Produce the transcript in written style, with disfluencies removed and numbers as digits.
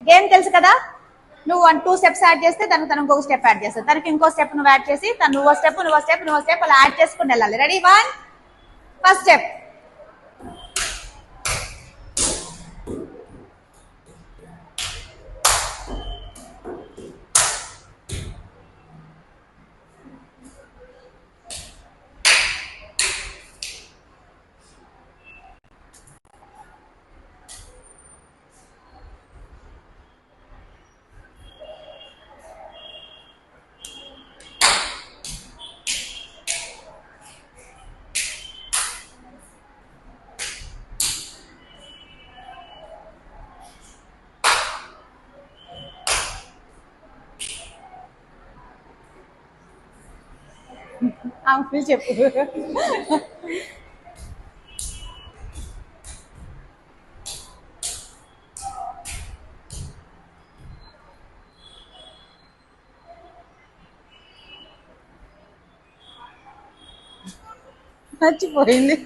Game తెలుసు కదా, నువ్వు 2 స్టెప్స్ యాడ్ చేస్తే తను ఇంకొక స్టెప్ యాడ్ చేస్తావు, తనకి ఇంకో స్టెప్ నువ్వు యాడ్ చేసి తను నువ్వు స్టెప్ అలా యాడ్ చేసుకుని వెళ్ళాలి. రెడీ? 1 first step. చెప్పు. మర్చిపోయింది.